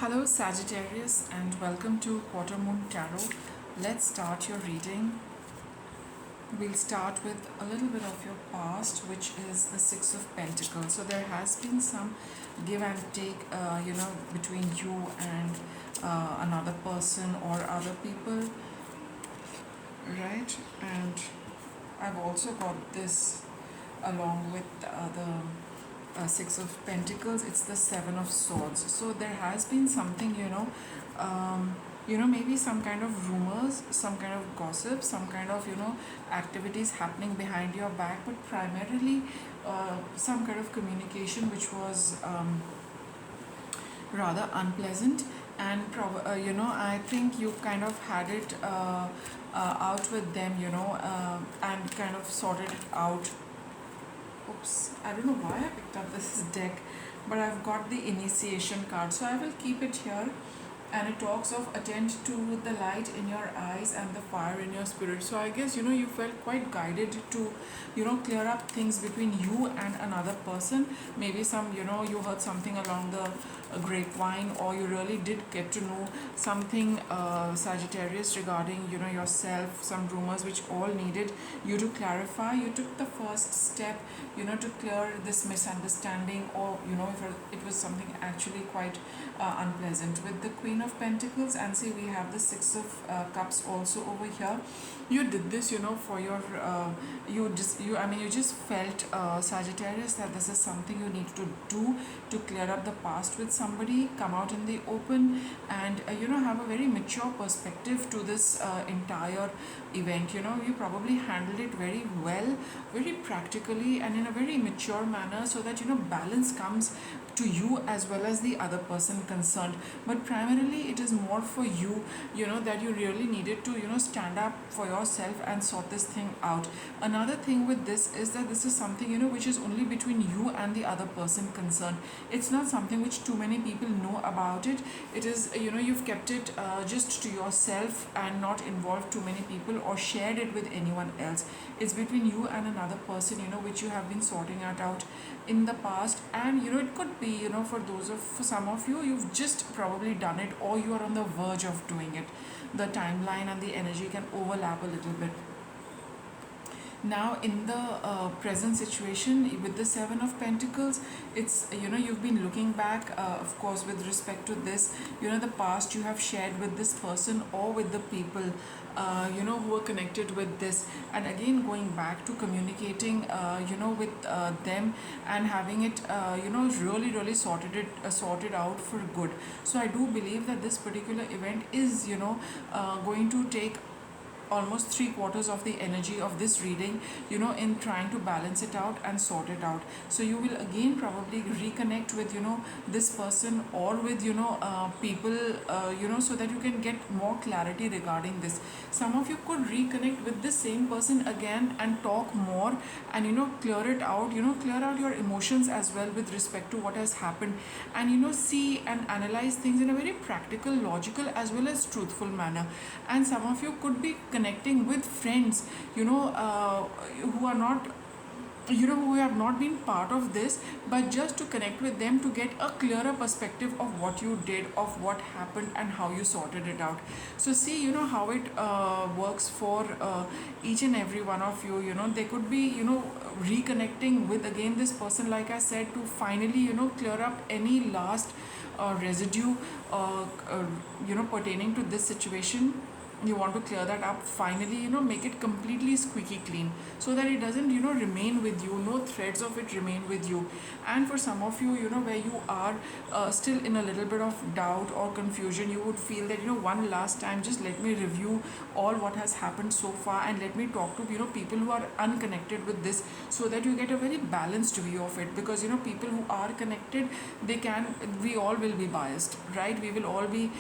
Hello Sagittarius and welcome to Quarter Moon Tarot. Let's start your reading. We'll start with a little bit of your past, which is the Six of Pentacles. So there has been some give and take, between you and another person or other people, right? And I've also got this along with the Six of Pentacles. It's the Seven of Swords. So there has been something, maybe some kind of rumors, some kind of gossip, some kind of, activities happening behind your back, but primarily some kind of communication which was rather unpleasant. And I think you kind of had it out with them, and kind of sorted it out. Oops, I don't know why I picked up this deck, but I've got the initiation card, so I will keep it here. And it talks of attend to the light in your eyes and the fire in your spirit. So I guess you felt quite guided to clear up things between you and another person. Maybe some you heard something along the grapevine, or you really did get to know something, Sagittarius, regarding yourself, some rumors which all needed you to clarify. You took the first step to clear this misunderstanding, or if it was something actually quite unpleasant. With the Queen of Pentacles, and see, we have the Six of Cups also over here. You did this for your you just felt, Sagittarius, that this is something you need to do to clear up the past with somebody, come out in the open, and have a very mature perspective to this entire event. You probably handled it very well, very practically, and in a very mature manner, so that balance comes to you as well as the other person concerned. But primarily it is more for you, that you really needed to stand up for yourself and sort this thing out. Another thing with this is that this is something which is only between you and the other person concerned. It's not something which too many people know about it. It is, you've kept it just to yourself and not involved too many people or shared it with anyone else. It's between you and another person, which you have been sorting it out in the past. And it could be, for some of you, you've just probably done it, or you are on the verge of doing it. The timeline and the energy can overlap a little bit. Now in the present situation with the Seven of Pentacles, it's you've been looking back, of course, with respect to this, the past you have shared with this person or with the people who are connected with this, and again going back to communicating with them, and having it really sorted out for good. So I do believe that this particular event is going to take almost 3/4 of the energy of this reading, in trying to balance it out and sort it out. So you will again probably reconnect with this person, or with people, so that you can get more clarity regarding this. Some of you could reconnect with this same person again and talk more, and clear it out, clear out your emotions as well with respect to what has happened, and see and analyze things in a very practical, logical, as well as truthful manner. And some of you could be connecting with friends who are not, who have not been part of this, but just to connect with them to get a clearer perspective of what you did, of what happened, and how you sorted it out. So see how it works for each and every one of you. They could be reconnecting with again this person, like I said, to finally clear up any last residue pertaining to this situation. You want to clear that up finally, make it completely squeaky clean, so that it doesn't remain with you, no threads of it remain with you. And for some of you, where you are still in a little bit of doubt or confusion, you would feel that one last time, just let me review all what has happened so far, and let me talk to people who are unconnected with this, so that you get a very balanced view of it. Because people who are connected, we all will be biased, right? We will all be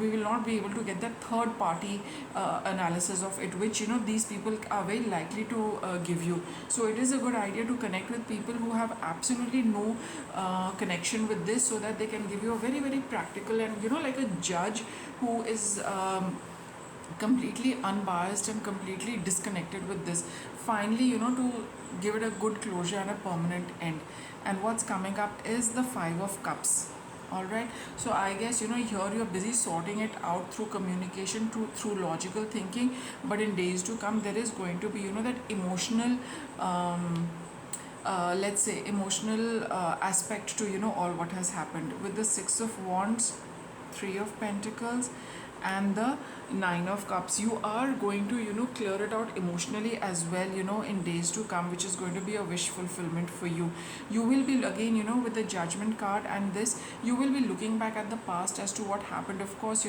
we will not be able to get that third party analysis of it, which these people are very likely to give you. So it is a good idea to connect with people who have absolutely no connection with this, so that they can give you a very, very practical, and like a judge who is completely unbiased and completely disconnected with this, finally to give it a good closure and a permanent end. And what's coming up is the Five of Cups. All right, so I guess here you're busy sorting it out through communication, through logical thinking, but in days to come there is going to be that emotional, um, let's say emotional aspect to all what has happened with the Six of Wands, Three of Pentacles, and the Nine of Cups. You are going to clear it out emotionally as well in days to come, which is going to be a wish fulfillment for you. You will be again with the Judgment card, and this you will be looking back at the past as to what happened. Of course,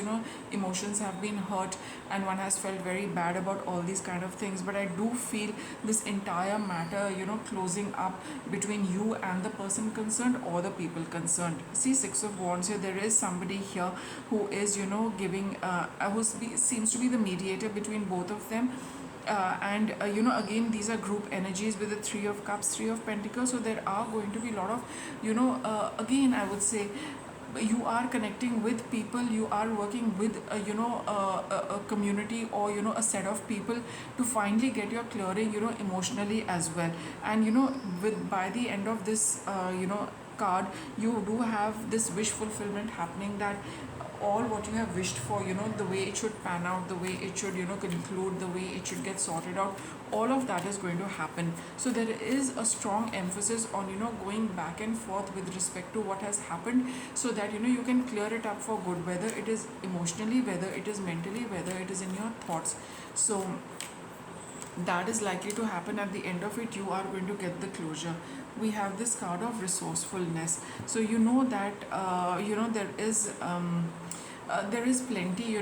emotions have been hurt and one has felt very bad about all these kind of things, but I do feel this entire matter closing up between you and the person concerned or the people concerned. See, Six of Wands here, there is somebody here who is giving seems to be the mediator between both of them, and again these are group energies with the Three of Cups, Three of Pentacles. So there are going to be a lot of again I would say you are connecting with people, you are working with a community or a set of people to finally get your clearing emotionally as well. And with by the end of this card, you do have this wish fulfillment happening, that all what you have wished for, the way it should pan out, the way it should conclude, the way it should get sorted out, all of that is going to happen. So there is a strong emphasis on going back and forth with respect to what has happened, so that you can clear it up for good, whether it is emotionally, whether it is mentally, whether it is in your thoughts. So that is likely to happen. At the end of it, you are going to get the closure. We have this card of resourcefulness. So that there is plenty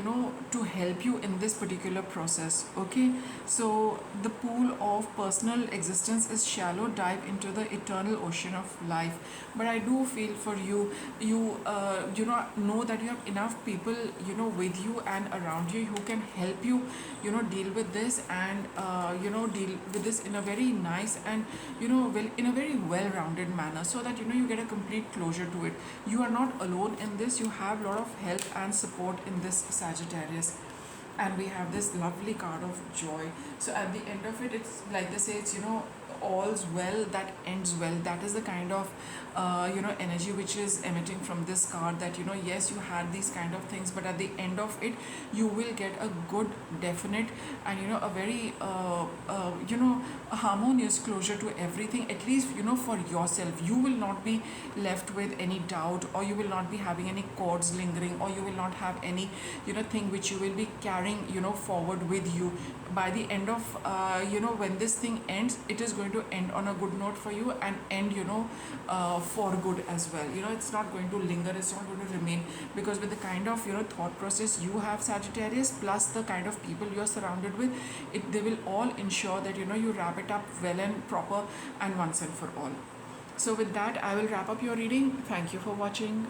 to help you in this particular process. Okay, so the pool of personal existence is shallow, dive into the eternal ocean of life. But I do feel for you, know that you have enough people with you and around you who can help you deal with this, and deal with this in a very nice and in a very well-rounded manner, so that you get a complete closure to it. You are not alone in this. You have a lot of help and support in this, Sagittarius. And we have this lovely card of joy. So at the end of it, it's like they say, it's all's well that ends well. That is the kind of energy which is emitting from this card, that yes, you had these kind of things, but at the end of it you will get a good, definite, and a very a harmonious closure to everything, at least for yourself. You will not be left with any doubt, or you will not be having any cords lingering, or you will not have any thing which you will be carrying forward with you. By the end of when this thing ends, it is going to end on a good note for you, and end for good as well. It's not going to linger, it's not going to remain, because with the kind of thought process you have, Sagittarius, plus the kind of people you are surrounded with, they will all ensure that you wrap it up well and proper and once and for all. So with that, I will wrap up your reading. Thank you for watching.